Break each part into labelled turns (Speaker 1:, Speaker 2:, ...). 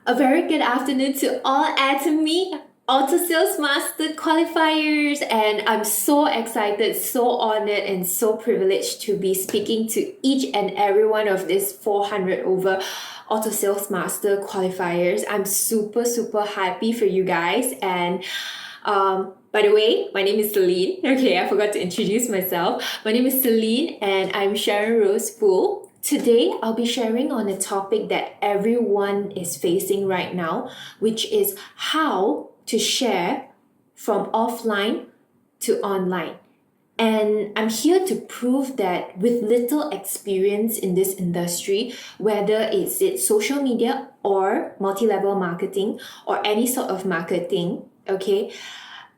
Speaker 1: A very good afternoon to all Atomy Auto Sales Master qualifiers, and I'm so excited, so honored, and so privileged to be speaking to each and every one of these 400 over Auto Sales Master qualifiers. I'm super happy for you guys. And by the way, my name is Celine. Okay, I forgot to introduce myself. My name is Celine, and I'm Sharon Rose Poole. Today, I'll be sharing on a topic that everyone is facing right now, which is how to share from offline to online. And I'm here to prove that with little experience in this industry, whether it's social media or multi-level marketing or any sort of marketing, okay,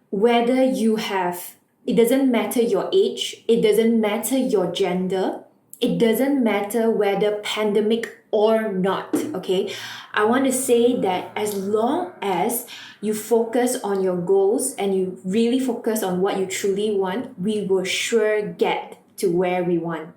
Speaker 1: whether you have, it doesn't matter your age, it doesn't matter your gender, it doesn't matter whether pandemic or not, okay? I want to say that as long as you focus on your goals and you really focus on what you truly want, we will sure get to where we want.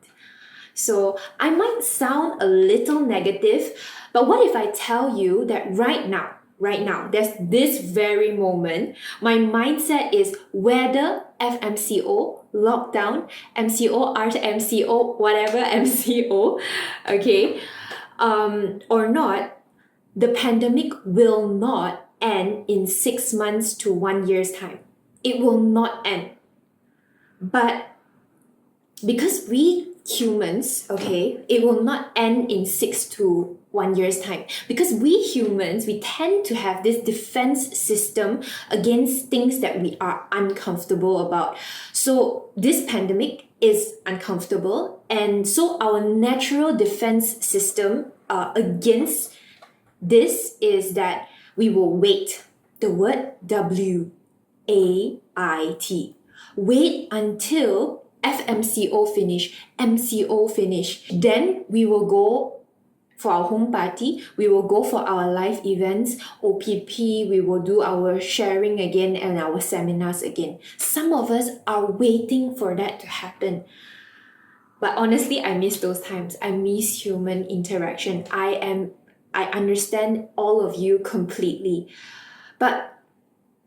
Speaker 1: So I might sound a little negative, but what if I tell you that right now, there's this very moment, my mindset is whether FMCO, lockdown, MCO, RMCO, whatever MCO, okay, or not, the pandemic will not end in 6 months to 1 year's time. It will not end. But because we humans, okay, it will not end in 6 to 1 year's time. Because we humans, we tend to have this defense system against things that we are uncomfortable about. So this pandemic is uncomfortable, and so our natural defense system against this is that we will wait. The word WAIT. Wait until FMCO finish, MCO finish. Then we will go for our home party. We will go for our live events, OPP. We will do our sharing again and our seminars again. Some of us are waiting for that to happen. But honestly, I miss those times. I miss human interaction. I understand all of you completely. But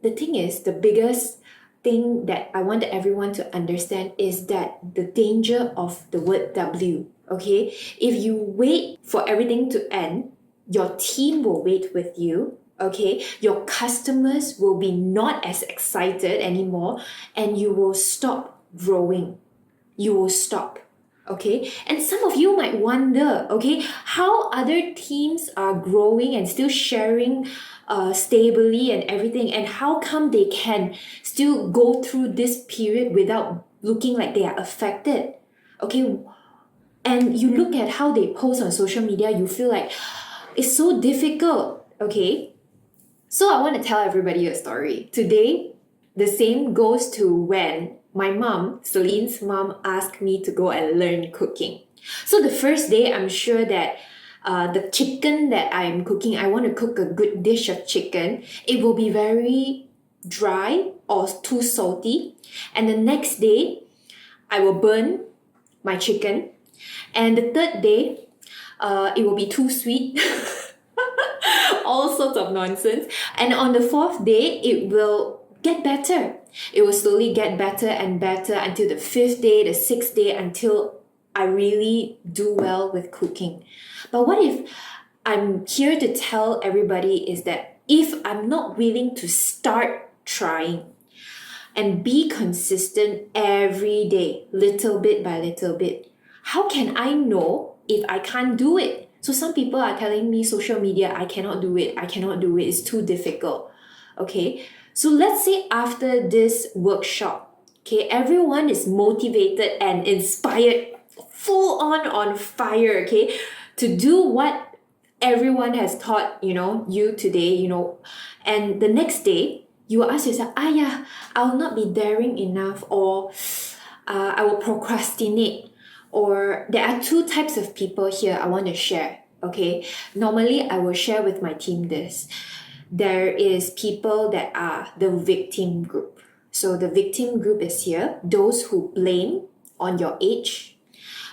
Speaker 1: the thing is, the biggest thing that I want everyone to understand is that the danger of the word W, okay? If you wait for everything to end, your team will wait with you, okay? Your customers will be not as excited anymore, and you will stop growing. You will stop. Okay, and some of you might wonder, okay, how other teams are growing and still sharing stably and everything, and how come they can still go through this period without looking like they are affected? Okay, and you look at how they post on social media, you feel like it's so difficult. Okay, so I want to tell everybody a story. Today, the same goes to when my mom, Celine's mom, asked me to go and learn cooking. So the first day, I'm sure that the chicken that I'm cooking, I want to cook a good dish of chicken. It will be very dry or too salty. And the next day, I will burn my chicken. And the third day, it will be too sweet. All sorts of nonsense. And on the fourth day, it will get better. It will slowly get better and better until the fifth day, the sixth day, until I really do well with cooking. But what if I'm here to tell everybody is that if I'm not willing to start trying and be consistent every day, little bit by little bit, how can I know if I can't do it? So some people are telling me social media, I cannot do it, it's too difficult. Okay, so let's say after this workshop, okay, everyone is motivated and inspired, full on fire, okay, to do what everyone has taught, you today, and the next day, you will ask yourself, yeah, I'll not be daring enough, or I will procrastinate. Or there are two types of people here I want to share, okay? Normally, I will share with my team this. There is people that are the victim group. So the victim group is here, those who blame on your age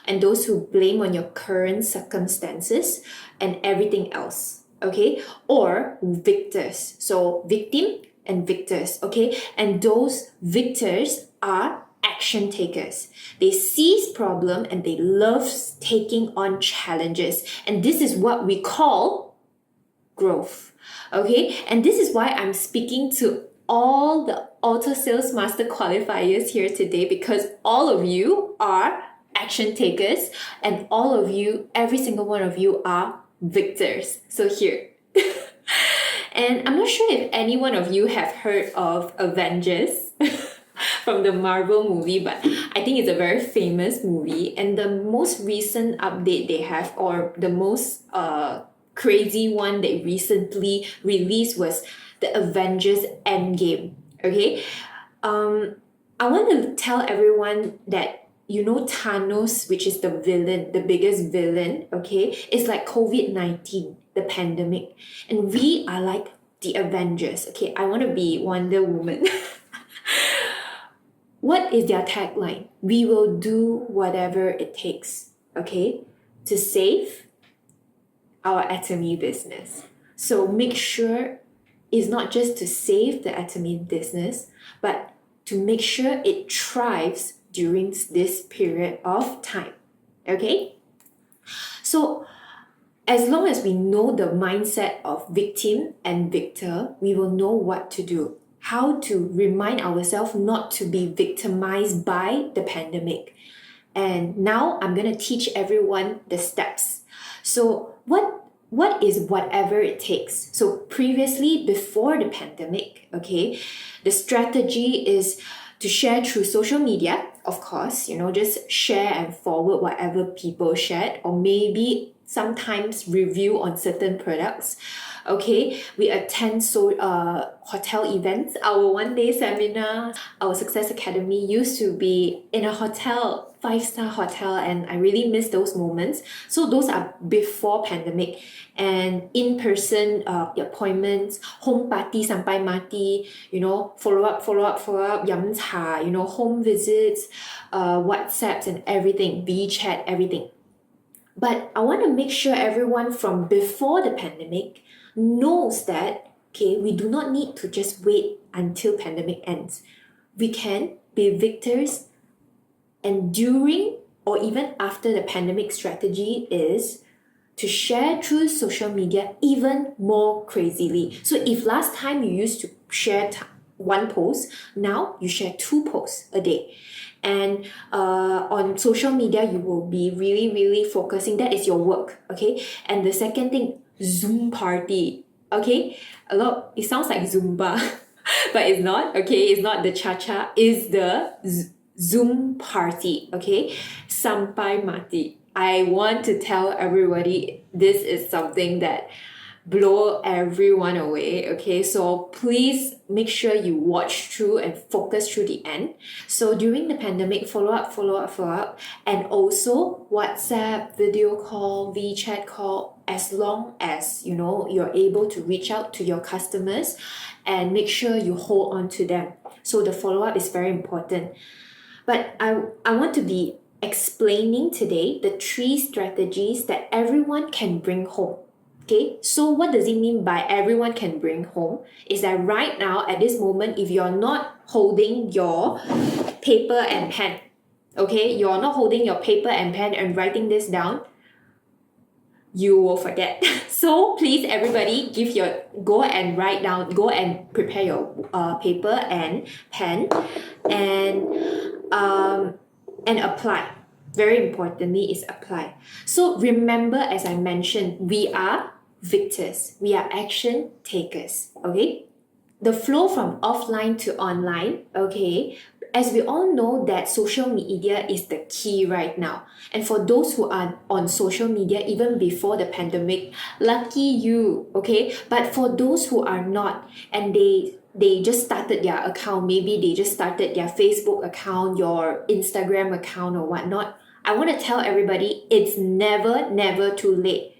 Speaker 1: and those who blame on your current circumstances and everything else. okay, or victors. So victim and victors, okay, and those victors are action takers. They seize problem and they love taking on challenges, and this is what we call growth, okay. And this is why I'm speaking to all the auto sales master qualifiers here today, because all of you are action takers and all of you, every single one of you, are victors. So here. And I'm not sure if any one of you have heard of Avengers from the Marvel movie, but I think it's a very famous movie. And the most recent update they have, or the most crazy one they recently released, was the Avengers Endgame. Okay, I want to tell everyone that Thanos, which is the villain, the biggest villain, okay, is like COVID-19, the pandemic. And we are like the Avengers, okay? I want to be Wonder Woman. What is their tagline? We will do whatever it takes, okay, to save our Atomy business. So make sure it's not just to save the Atomy business, but to make sure it thrives during this period of time, okay? So as long as we know the mindset of victim and victor, we will know what to do, how to remind ourselves not to be victimized by the pandemic. And now I'm going to teach everyone the steps. So what is whatever it takes? So previously, before the pandemic, okay, the strategy is to share through social media, of course, just share and forward whatever people shared, or maybe sometimes review on certain products. Okay, we attend hotel events. Our one-day seminar, our Success Academy used to be in a hotel, 5-star hotel, and I really miss those moments. So those are before pandemic, and in-person appointments, home party sampai mati, follow up, 饮茶, home visits, WhatsApps and everything, WeChat, everything. But I want to make sure everyone from before the pandemic knows that, okay, we do not need to just wait until pandemic ends. We can be victors, and during or even after the pandemic, strategy is to share through social media even more crazily. So if last time you used to share one post, now you share 2 posts a day. And on social media, you will be really, really focusing. That is your work, okay? And the second thing, Zoom party, okay? It sounds like Zumba, but it's not, okay? It's not the cha-cha, it's the Zoom party, okay? Sampai mati. I want to tell everybody this is something that blow everyone away, okay? So please make sure you watch through and focus through the end. So during the pandemic, follow up, and also WhatsApp, video call, WeChat call, as long as you're able to reach out to your customers, and make sure you hold on to them. So the follow-up is very important. But I want to be explaining today the 3 strategies that everyone can bring home. Okay, so what does it mean by everyone can bring home? Is that right now, at this moment, if you're not holding your paper and pen, okay, you're not holding your paper and pen and writing this down, you will forget. So please, everybody, go and write down, go and prepare your paper and pen, and apply. Very importantly is apply. So remember, as I mentioned, we are victors. We are action takers, okay? The flow from offline to online, okay? As we all know that social media is the key right now. And for those who are on social media even before the pandemic, lucky you, okay? But for those who are not, and they just started their account, maybe they just started their Facebook account, your Instagram account or whatnot, I want to tell everybody it's never too late.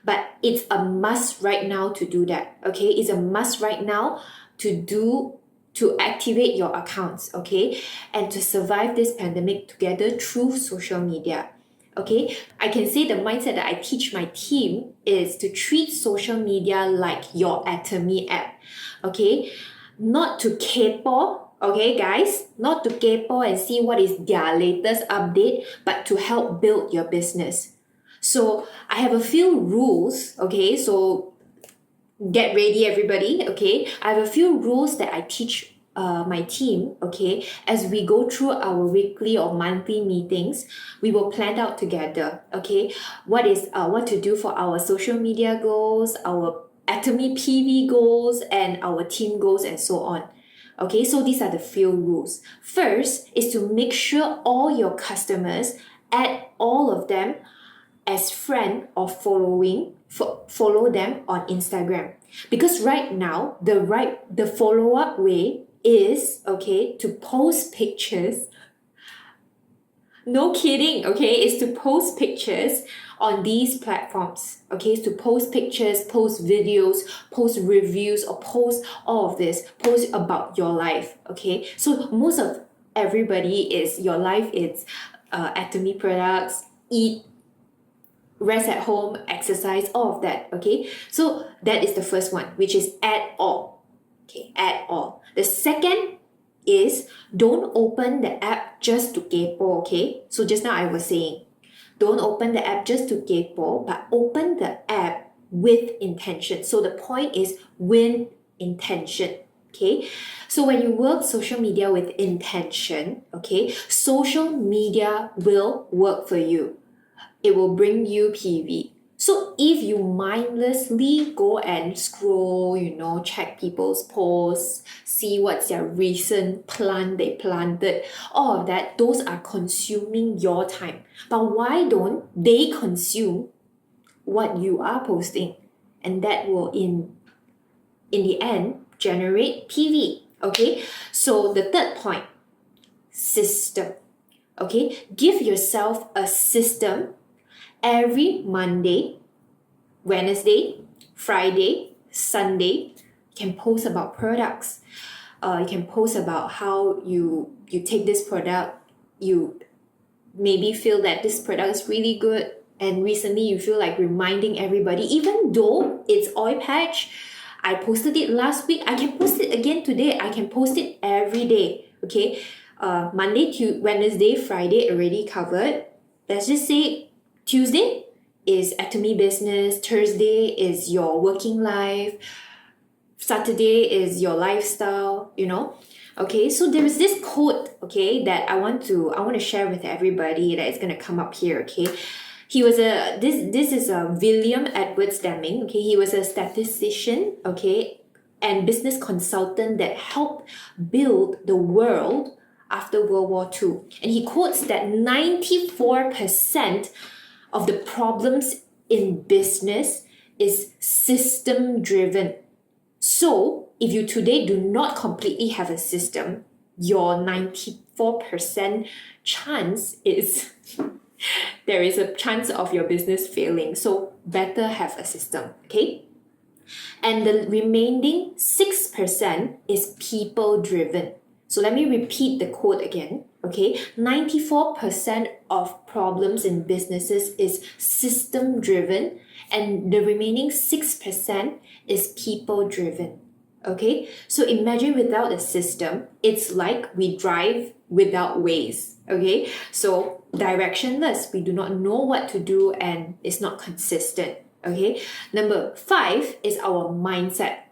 Speaker 1: But it's a must right now to do that, okay? It's a must right now to activate your accounts, okay? And to survive this pandemic together through social media. Okay, I can say the mindset that I teach my team is to treat social media like your Atomy app. Okay, not to kepo, okay guys, not to kepo and see what is their latest update, but to help build your business. So I have a few rules, okay, so get ready everybody, okay. I have a few rules that I teach my team, okay. As we go through our weekly or monthly meetings, we will plan out together, okay, what to do for our social media goals, our Atomy PV goals, and our team goals, and so on. Okay, so these are the few rules. First is to make sure all your customers, add all of them as friend or follow them on Instagram, because right now the follow-up way is, okay, to post pictures. No kidding, okay, is to post pictures on these platforms, okay, is to post pictures, post videos, post reviews, or post all of this, post about your life, okay. So most of everybody is, your life is Atomy products, eat, rest at home, exercise, all of that, okay. So that is the first one, which is add all, okay, add all. The second is don't open the app just to kepo, okay. So just now I was saying, don't open the app just to kepo, but open the app with intention. So the point is with intention, okay. So when you work social media with intention, okay, social media will work for you. It will bring you PV. So if you mindlessly go and scroll, check people's posts, see what's their recent plant they planted, all of that, those are consuming your time. But why don't they consume what you are posting? And that will in the end generate PV. Okay, so the third point, system. Okay, give yourself a system. Every Monday, Wednesday, Friday, Sunday, you can post about products. You can post about how you take this product. You maybe feel that this product is really good, and recently you feel like reminding everybody, even though it's oil patch, I posted it last week, I can post it again today. I can post it every day, okay. Monday, Wednesday, Friday already covered. Let's just say Tuesday is Atomy business, Thursday is your working life, Saturday is your lifestyle, Okay, so there is this quote, okay, that I want to share with everybody that is going to come up here, okay. He was this is a William Edwards Deming, okay. He was a statistician, okay, and business consultant that helped build the world after World War II. And he quotes that 94% of the problems in business is system driven. So if you today do not completely have a system, your 94% chance is there is a chance of your business failing. So better have a system, okay? And the remaining 6% is people driven. So let me repeat the quote again, okay? 94% of problems in businesses is system driven, and the remaining 6% is people driven, okay? So imagine without a system, it's like we drive without Waze, okay? So directionless, we do not know what to do, and it's not consistent, okay? Number 5 is our mindset.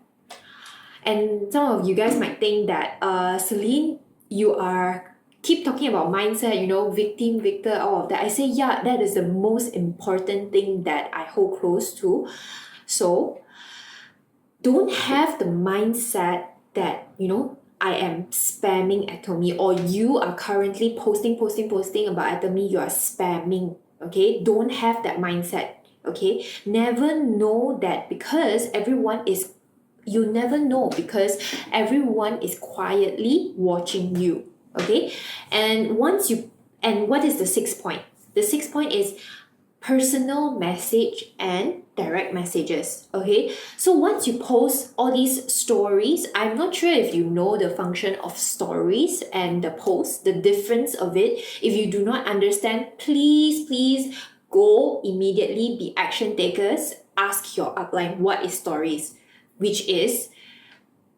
Speaker 1: And some of you guys might think that, Celine, you keep talking about mindset, victim, victor, all of that. I say, yeah, that is the most important thing that I hold close to. So don't have the mindset that, I am spamming Atomy, or you are currently posting about Atomy, you are spamming, okay? Don't have that mindset, okay? Never know that, because you never know, because everyone is quietly watching you, okay? And what is the 6th point? The 6th point is personal message and direct messages. Okay, so once you post all these stories, I'm not sure if you know the function of stories and the post, the difference of it. If you do not understand, please go immediately, be action takers, ask your upline what is stories, which is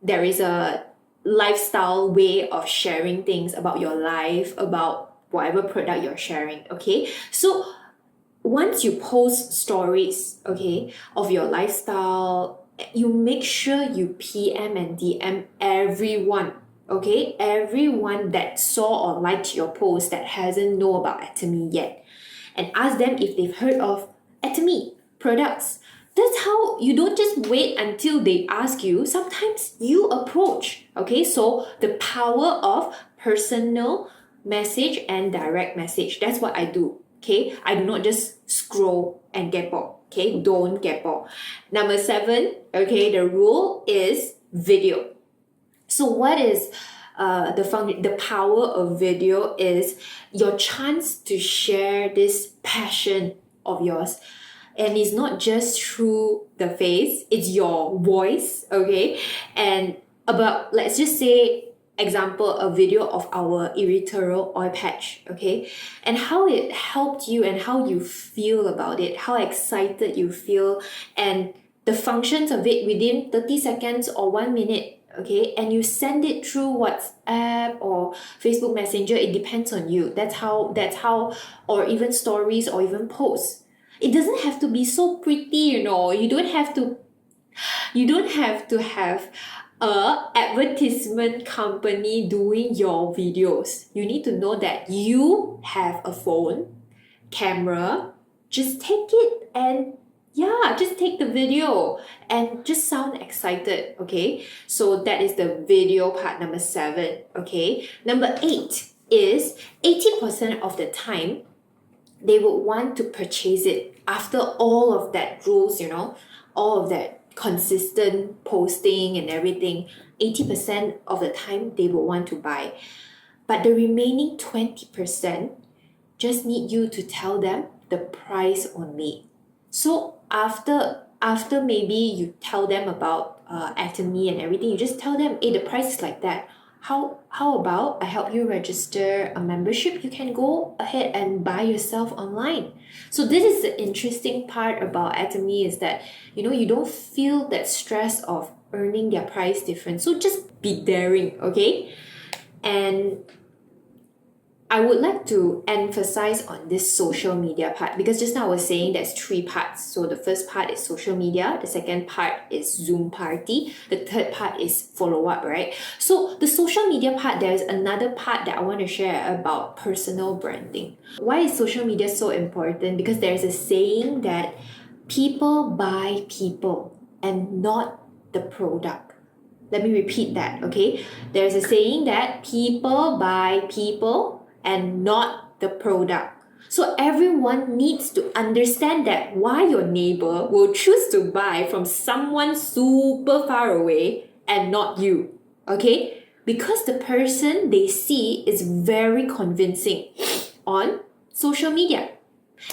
Speaker 1: there is a lifestyle way of sharing things about your life, about whatever product you're sharing. Okay, so once you post stories, okay, of your lifestyle, you make sure you PM and DM everyone, okay, everyone that saw or liked your post that hasn't know about Atomy yet, and ask them if they've heard of Atomy products. That's how you don't just wait until they ask you. Sometimes you approach. Okay, so the power of personal message and direct message. That's what I do. Okay, I do not just scroll and get bored. Okay, don't get bored. Number 7, okay, the rule is video. So what is the power of video is your chance to share this passion of yours. And it's not just through the face, it's your voice, okay? And about, let's just say, example, a video of our erythritol oil patch, okay? And how it helped you and how you feel about it, how excited you feel, and the functions of it within 30 seconds or 1 minute, okay? And you send it through WhatsApp or Facebook Messenger, it depends on you. That's how, or even stories or even posts. It doesn't have to be so pretty, you know. You don't have to have a advertisement company doing your videos. You need to know that you have a phone, camera, just take it and just take the video and just sound excited, okay? So that is the video part, number 7, okay? Number 8 is 80% of the time, they would want to purchase it after all of that rules, you know, all of that consistent posting and everything. 80% of the time they will want to buy. But the remaining 20% just need you to tell them the price only. So after maybe you tell them about Atomy and everything, you just tell them, hey, the price is like that. How about I help you register a membership? You can go ahead and buy yourself online. So this is the interesting part about Atomy, is that, you know, you don't feel that stress of earning their price difference. So just be daring, okay? And I would like to emphasize on this social media part, because just now I was saying there's 3 parts. So the first part is social media, the second part is Zoom party, the third part is follow-up, right? So the social media part, there's another part that I want to share about personal branding. Why is social media so important? Because there's a saying that people buy people and not the product. Let me repeat that, okay? There's a saying that people buy people and not the product. So everyone needs to understand that why your neighbor will choose to buy from someone super far away and not you, okay? Because the person they see is very convincing on social media.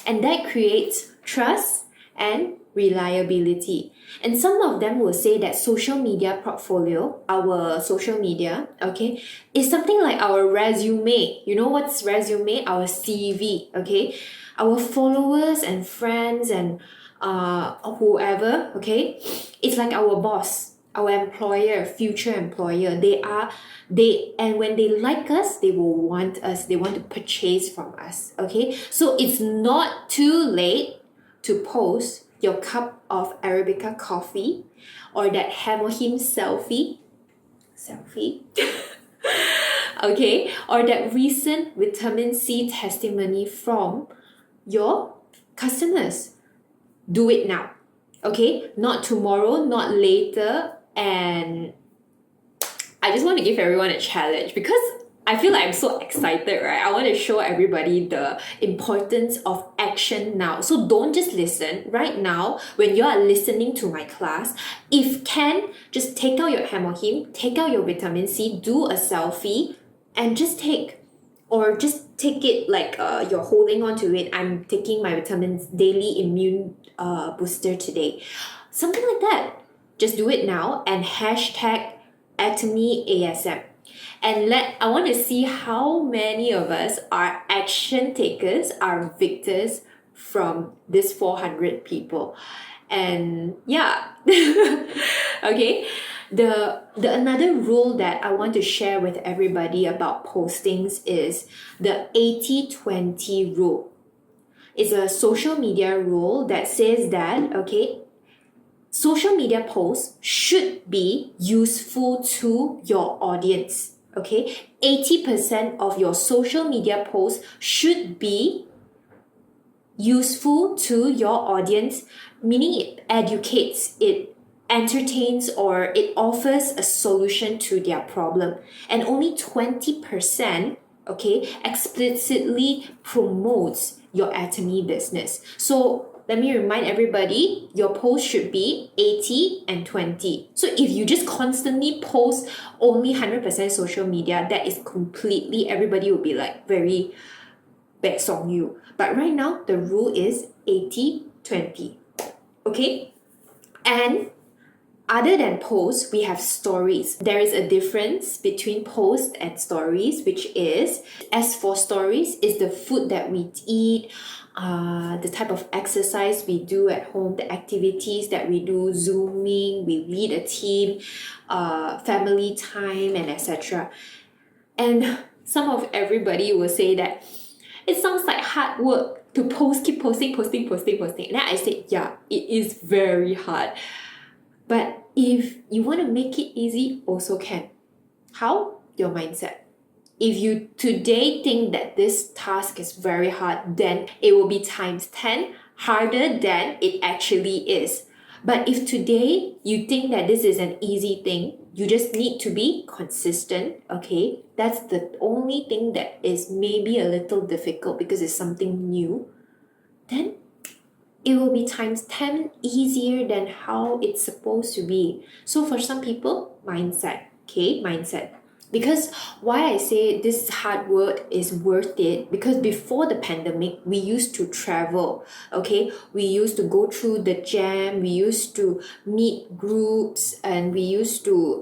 Speaker 1: And that creates trust and reliability. And some of them will say that social media portfolio, our social media, okay, is something like our resume. You know what's resume? Our CV, okay? Our followers and friends and whoever, okay? It's like our boss, our employer, future employer. And when they like us, they will want us. They want to purchase from us, okay? So it's not too late to post your cup of Arabica coffee or that hemohim selfie, okay, or that recent vitamin C testimony from your customers. Do it now, okay? Not tomorrow, not later. And I just want to give everyone a challenge, because I feel like I'm so excited, right? I want to show everybody the importance of action now. So don't just listen. Right now, when you are listening to my class, if can, just take out your hemohim, take out your vitamin C, do a selfie, and just take or just take it like you're holding on to it. I'm taking my vitamins daily immune booster today. Something like that. Just do it now and hashtag Atomy ASM. And I want to see how many of us are action takers, are victors from this 400 people. And yeah, okay. The another rule that I want to share with everybody about postings is the 80-20 rule. It's a social media rule that says that, okay, social media posts should be useful to your audience. Okay, 80% of your social media posts should be useful to your audience, meaning it educates, it entertains, or it offers a solution to their problem. And only 20%, okay, explicitly promotes your Atomy business. So let me remind everybody, your post should be 80 and 20. So if you just constantly post only 100% social media, that is completely, everybody will be like very bets on you. But right now, the rule is 80-20. Okay? And other than posts, we have stories. There is a difference between posts and stories, which is, as for stories, is the food that we eat, the type of exercise we do at home, the activities that we do, Zooming, we lead a team, family time, and etc. And some of everybody will say that it sounds like hard work to post, keep posting. And then I said, yeah, it is very hard. But if you want to make it easy, also can. How? Your mindset. If you today think that this task is very hard, then it will be times 10 harder than it actually is. But if today you think that this is an easy thing, you just need to be consistent, okay? That's the only thing that is maybe a little difficult because it's something new. Then it will be times 10 easier than how it's supposed to be. So for some people, mindset, okay? Mindset. Because why I say this hard work is worth it, because before the pandemic, we used to travel, okay? We used to go through the jam, we used to meet groups, and we used to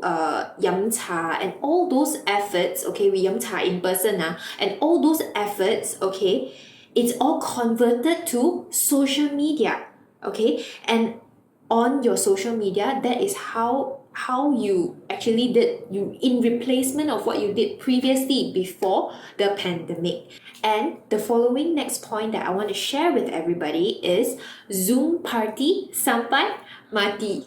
Speaker 1: yum cha, and all those efforts, okay? We yum cha in person, and all those efforts, okay? It's all converted to social media, okay? And on your social media, that is how you actually did, you in replacement of what you did previously before the pandemic. And the following next point that I want to share with everybody is Zoom party sampai mati.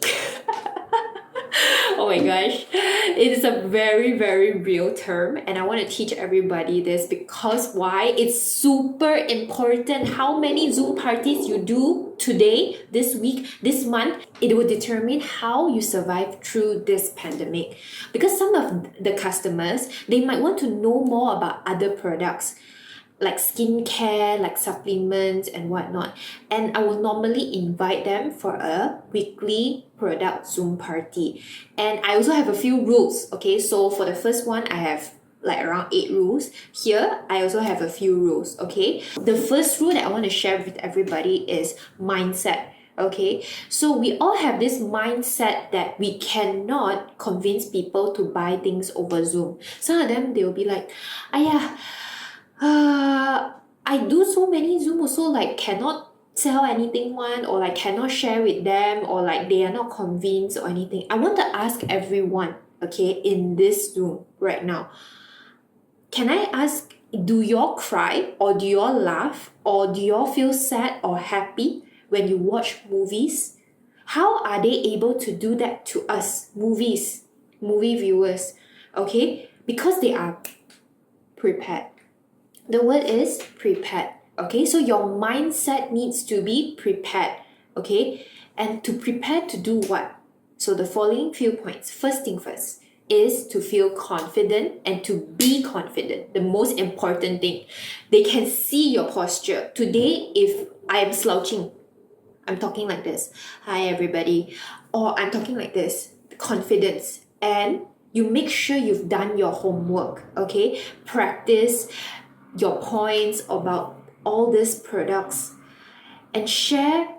Speaker 1: Oh my gosh, it is a very, very real term, and I want to teach everybody this because why? It's super important. How many Zoom parties you do today, this week, this month, it will determine how you survive through this pandemic. Because some of the customers, they might want to know more about other products, like skincare, like supplements and whatnot. And I will normally invite them for a weekly product Zoom party. And I also have a few rules, okay? So for the first one, I have like around 8 rules. Here, I also have a few rules, okay? The first rule that I want to share with everybody is mindset. Okay, so we all have this mindset that we cannot convince people to buy things over Zoom. Some of them, they'll be like, I do so many Zoom also, like cannot sell anything one, or like cannot share with them, or like they are not convinced or anything. I want to ask everyone, okay, in this Zoom right now, can I ask, do you all cry, or do you all laugh, or do you all feel sad or happy when you watch movies? How are they able to do that to us, movie viewers? Okay, because they are prepared. The word is prepared. Okay, so your mindset needs to be prepared. Okay, and to prepare to do what? So the following few points. First thing first is to feel confident and to be confident. The most important thing. They can see your posture. Today, if I am slouching, I'm talking like this. Hi, everybody. Or I'm talking like this. Confidence. And you make sure you've done your homework. Okay, practice. your points about all these products and share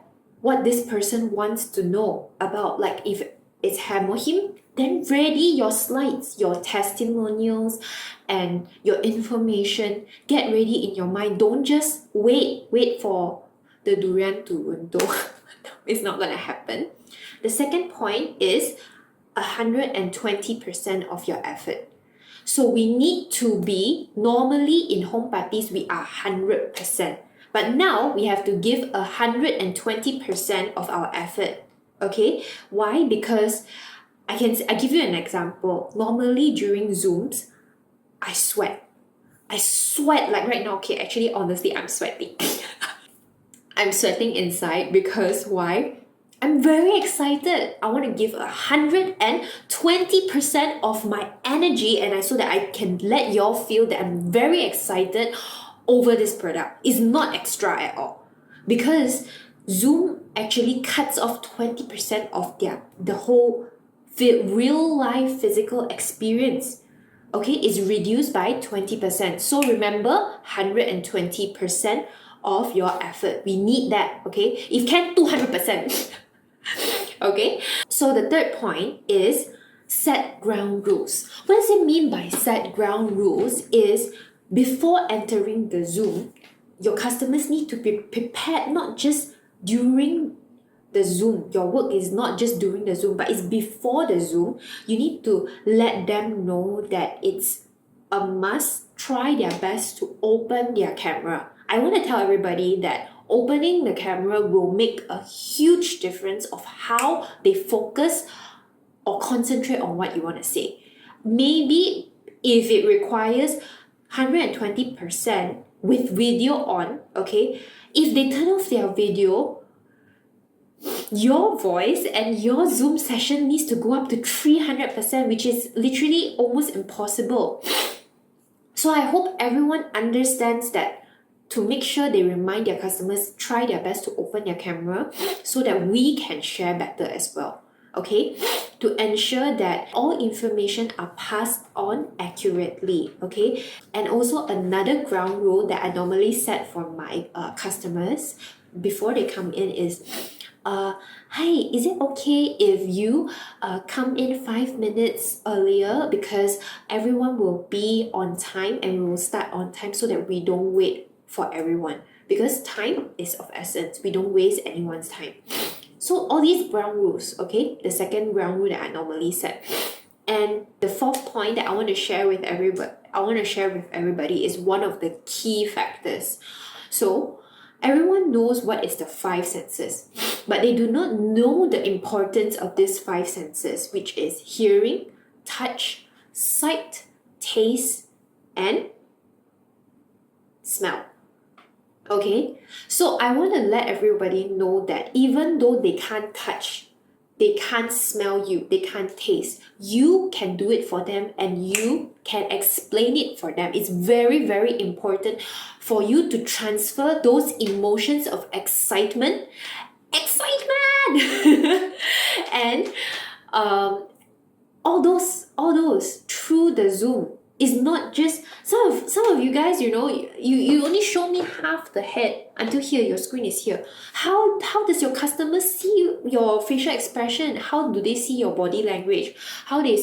Speaker 1: what this person wants to know about. Like if it's Hemohim, then ready your slides, your testimonials, and your information. Get ready in your mind. Don't just wait for the durian to runtuh. It's not gonna happen. The second point is 120% of your effort. So we need to be, normally in home parties, we are 100%. But now we have to give 120% of our effort. Okay? Why? Because I give you an example. Normally during Zooms, I sweat. Like right now. Okay, actually, honestly, I'm sweating. I'm sweating inside because why? I'm very excited. I want to give 120% of my energy, and so that I can let y'all feel that I'm very excited over this product. It's not extra at all, because Zoom actually cuts off 20% of the whole real life physical experience. Okay, it's reduced by 20%. So remember, 120% of your effort. We need that. Okay, if can, 200%. Okay, so the third point is set ground rules. What does it mean by set ground rules? Is before entering the Zoom, your customers need to be prepared, not just during the Zoom. Your work is not just during the Zoom, but it's before the Zoom. You need to let them know that it's a must try their best to open their camera. I want to tell everybody that opening the camera will make a huge difference of how they focus or concentrate on what you want to say. Maybe if it requires 120% with video on, okay, if they turn off their video, your voice and your Zoom session needs to go up to 300%, which is literally almost impossible. So I hope everyone understands that, to make sure they remind their customers, try their best to open their camera so that we can share better as well. Okay, to ensure that all information are passed on accurately. Okay, and also another ground rule that I normally set for my customers before they come in is, hi, is it okay if you come in 5 minutes earlier, because everyone will be on time and we will start on time so that we don't wait for everyone, because time is of essence. We don't waste anyone's time. So all these ground rules, okay, the second ground rule that I normally set. And the fourth point that I want to share with everybody is one of the key factors. So everyone knows what is the five senses, but they do not know the importance of these five senses, which is hearing, touch, sight, taste, and smell. Okay, so I want to let everybody know that even though they can't touch, they can't smell you, they can't taste, you can do it for them and you can explain it for them. It's very, very important for you to transfer those emotions of excitement, and all those through the Zoom. It's not just some of you guys, you only show me half the head until here. Your screen is here. How does your customer see your facial expression? How do they see your body language? How are they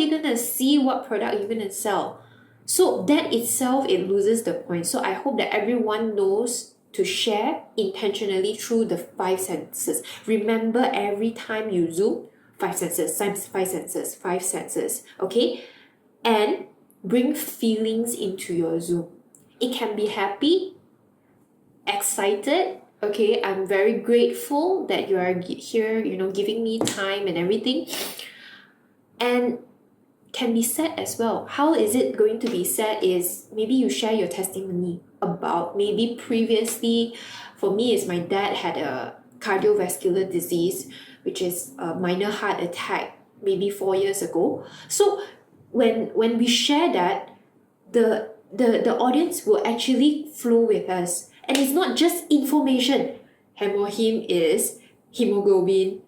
Speaker 1: gonna see what product you're gonna sell? So that itself, it loses the point. So I hope that everyone knows to share intentionally through the five senses. Remember, every time you Zoom, five senses, okay? And bring feelings into your Zoom. It can be happy, excited. Okay, I'm very grateful that you are here, giving me time and everything. And can be sad as well. How is it going to be sad is maybe you share your testimony about maybe previously, for me, is my dad had a cardiovascular disease, which is a minor heart attack maybe 4 years ago. So when we share that, the audience will actually flow with us. And it's not just information. Hemohim is hemoglobin,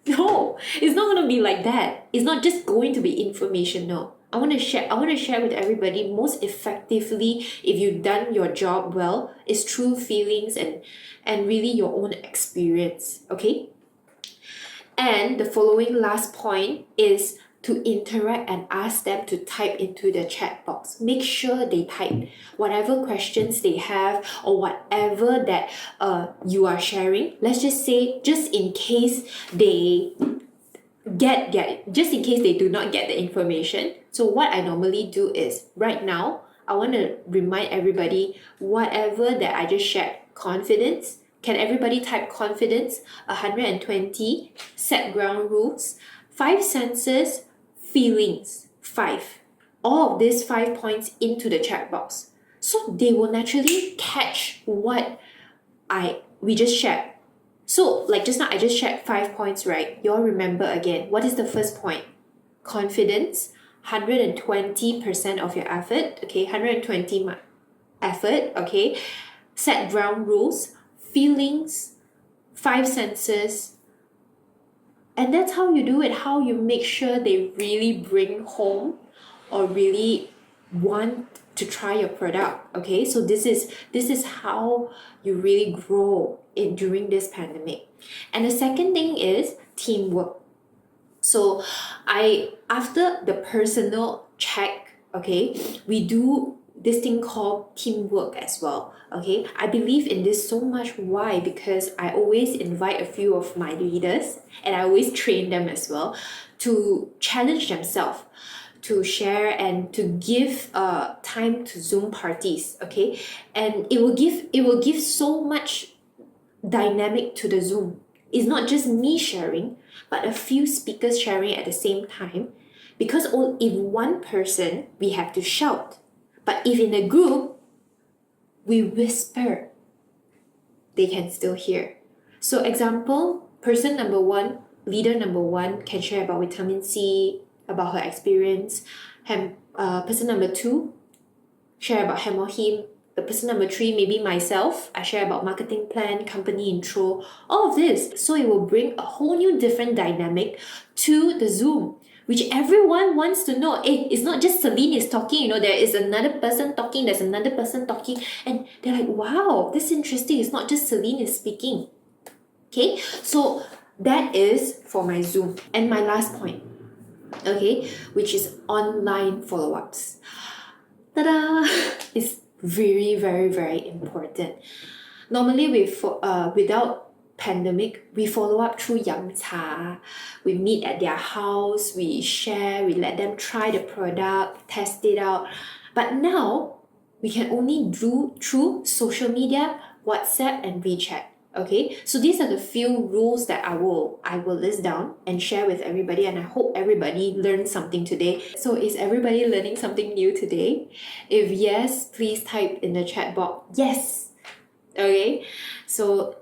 Speaker 1: No, it's not going to be like that. It's not just going to be information, no. I want to share with everybody most effectively if you've done your job well is true feelings and really your own experience, okay? And the following last point is to interact and ask them to type into the chat box. Make sure they type whatever questions they have or whatever that you are sharing. Let's just say, just in case they just in case they do not get the information. So what I normally do is, right now, I want to remind everybody whatever that I just shared. Confidence. Can everybody type confidence? 120. Set ground rules. 5 senses. Feelings. 5. All of these 5 points into the chat box. So they will naturally catch what we just shared. So, like just now, I just shared 5 points, right? You all remember again. What is the first point? Confidence, 120% of your effort, okay? 120 effort, okay? Set ground rules, feelings, 5 senses. And that's how you do it, how you make sure they really bring home or really want to try your product, okay? So this is how you really grow during this pandemic. And the second thing is teamwork. So after the personal check, okay, we do this thing called teamwork as well, okay? I believe in this so much. Why? Because I always invite a few of my leaders and I always train them as well to challenge themselves, to share and to give time to Zoom parties, okay? And it will give so much dynamic to the Zoom. It's not just me sharing, but a few speakers sharing at the same time. Because if one person, we have to shout. But if in a group, we whisper, they can still hear. So example, person number 1, leader number 1 can share about vitamin C, about her experience. Person number 2, share about hem or him. The person number 3, maybe myself, I share about marketing plan, company intro, all of this. So it will bring a whole new different dynamic to the Zoom, which everyone wants to know. It's not just Celine is talking, there is another person talking, there's another person talking, and they're like, wow, this is interesting. It's not just Celine is speaking. Okay, so that is for my Zoom. And my last point, okay, which is online follow-ups. Ta-da! It's very, very, very important. Normally, without pandemic, we follow up through yam cha. We meet at their house, we share, we let them try the product, test it out. But now, we can only do through social media, WhatsApp, and WeChat. Okay, so these are the few rules that I will list down and share with everybody, and I hope everybody learned something today. So is everybody learning something new today? If yes, please type in the chat box yes. Okay, so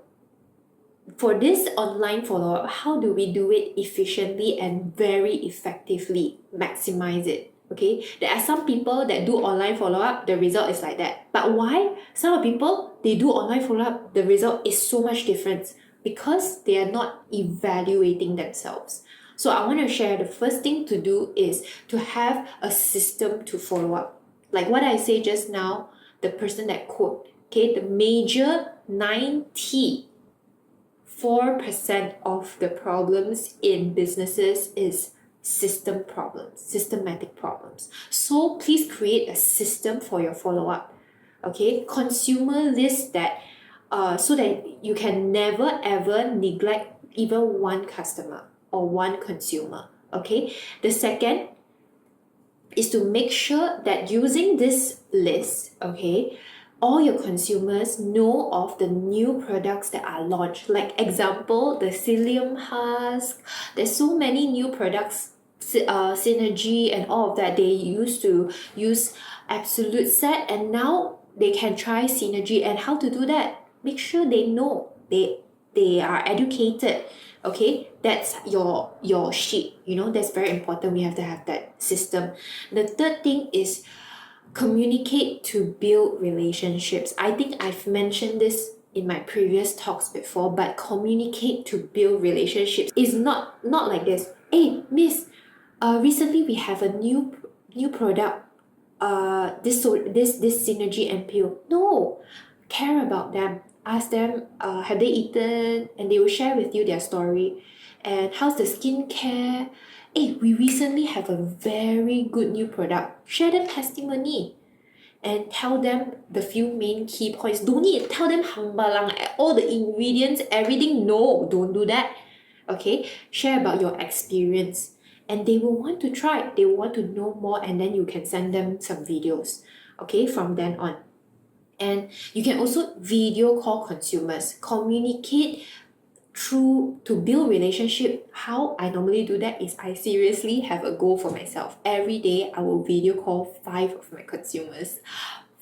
Speaker 1: for this online follow-up, how do we do it efficiently and very effectively? Maximize it. Okay, there are some people that do online follow-up, the result is like that. But why? Some people, they do online follow-up, the result is so much different because they are not evaluating themselves. So I want to share, the first thing to do is to have a system to follow up. Like what I say just now, the person that quote, okay, the major 94% of the problems in businesses is systematic problems. So please create a system for your follow-up. Okay, consumer list that so that you can never ever neglect even one customer or one consumer. Okay, the second is to make sure that using this list, okay, all your consumers know of the new products that are launched. Like example, the psyllium husk. There's so many new products, Synergy and all of that. They used to use Absolute Set, and now they can try Synergy. And how to do that? Make sure they know. They are educated. Okay, that's your sheet. That's very important. We have to have that system. The third thing is communicate to build relationships. I think I've mentioned this in my previous talks before, but communicate to build relationships is not like this. Hey, miss, recently we have a new new product, this synergy and peel. No, care about them. Ask them, have they eaten, and they will share with you their story. And how's the skincare? Hey, we recently have a very good new product. Share them testimony and tell them the few main key points. Don't need to tell them hambalang all the ingredients, everything. No, don't do that. Okay, share about your experience, and they will want to try. They will want to know more, and then you can send them some videos. Okay, from then on. And you can also video call consumers, communicate through to build relationship. How I normally do that is I seriously have a goal for myself. Every day I will video call 5 of my consumers,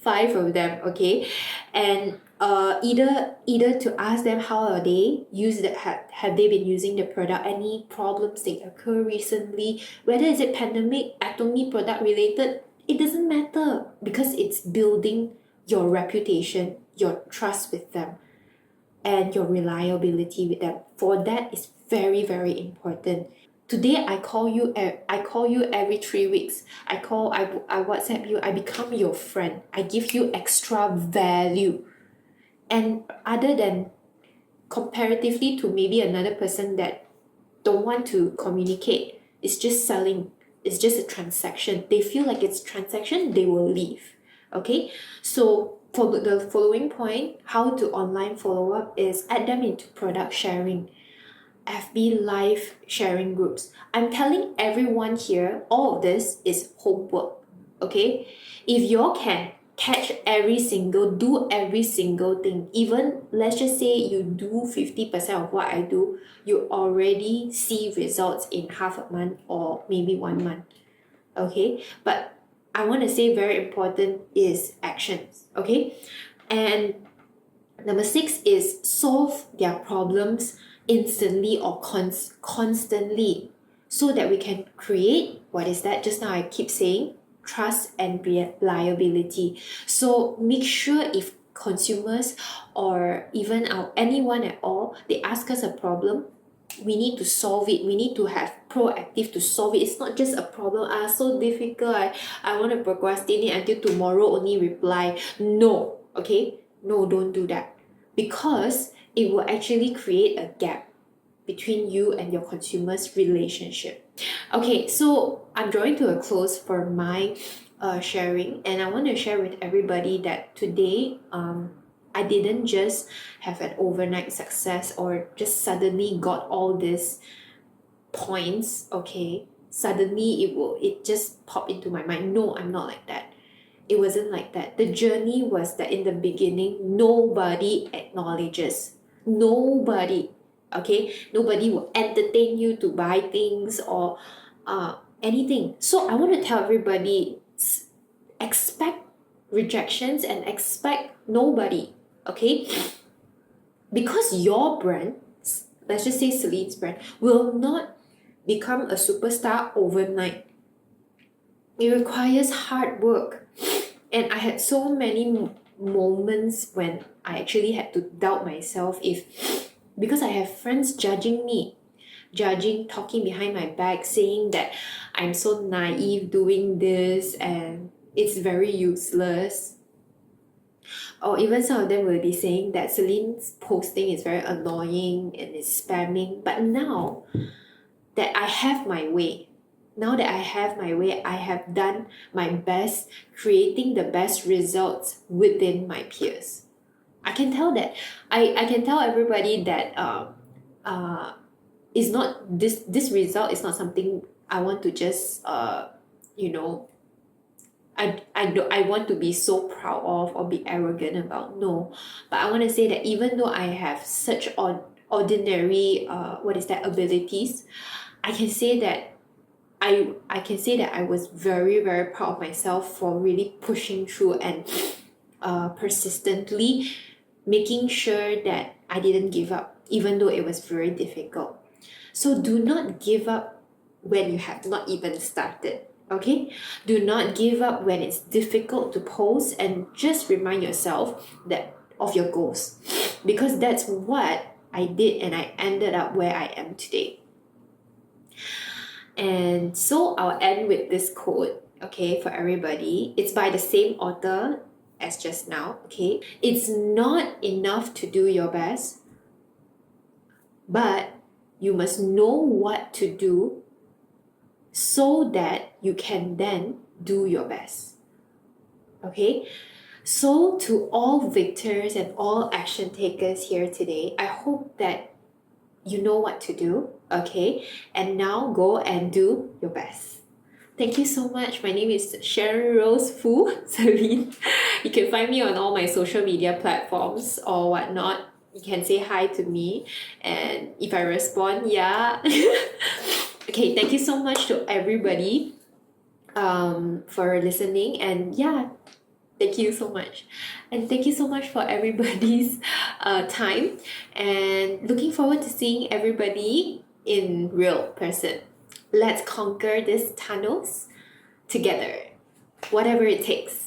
Speaker 1: 5 of them, okay, and either to ask them how are they use that, have they been using the product, any problems they occur recently, whether is it pandemic, Atomy product related, it doesn't matter, because it's building your reputation, your trust with them, and your reliability with them. For that is very, very important. Today I call you every 3 weeks. I WhatsApp you, I become your friend. I give you extra value. And other than comparatively to maybe another person that don't want to communicate, it's just selling, it's just a transaction. They feel like it's transaction, they will leave. Okay? So for the following point, how to online follow up is add them into product sharing, FB live sharing groups. I'm telling everyone here, all of this is homework. Okay? If you all can do every single thing, even let's just say you do 50% of what I do, you already see results in half a month or maybe 1 month. Okay? But I want to say very important is actions. Okay? And number 6 is solve their problems instantly or constantly, so that we can create, what is that? Just now I keep saying, trust and reliability. So make sure if consumers or even anyone at all, they ask us a problem, we need to solve it. We need to have proactive to solve it. It's not just a problem, so difficult, I want to procrastinate until tomorrow only reply. No, okay? No, don't do that, because it will actually create a gap between you and your consumer's relationship. Okay, so I'm drawing to a close for my sharing, and I want to share with everybody that today I didn't just have an overnight success or just suddenly got all these points, okay? Suddenly it just popped into my mind. No, I'm not like that. It wasn't like that. The journey was that in the beginning, nobody acknowledges. Nobody, okay? Nobody will entertain you to buy things or anything. So I want to tell everybody, expect rejections and expect nobody, okay? Because your brand, let's just say Celine's brand, will not become a superstar overnight. It requires hard work. And I had so many moments when I actually had to doubt myself, because I have friends judging me, talking behind my back, saying that I'm so naive doing this and it's very useless. Or even some of them will be saying that Celine's posting is very annoying and is spamming. But now that I have my way, I have done my best creating the best results within my peers. I can tell that. I can tell everybody that is not this result is not something I want to just I want to be so proud of or be arrogant about. No, but I want to say that even though I have such ordinary abilities, I can say that I was very, very proud of myself for really pushing through and persistently making sure that I didn't give up, even though it was very difficult. So do not give up when you have not even started. Okay? Do not give up when it's difficult to post, and just remind yourself that of your goals, because that's what I did, and I ended up where I am today. And so I'll end with this quote. okay, for everybody. It's by the same author as just now, okay? It's not enough to do your best, but you must know what to do so that you can then do your best. Okay? So, to all victors and all action takers here today, I hope that you know what to do, okay? And now go and do your best. Thank you so much. My name is Sharon Rose Fu, Celine. You can find me on all my social media platforms or whatnot. You can say hi to me, and if I respond, yeah. Okay, thank you so much to everybody for listening, and yeah, thank you so much. And thank you so much for everybody's time, and looking forward to seeing everybody in real person. Let's conquer these tunnels together, whatever it takes.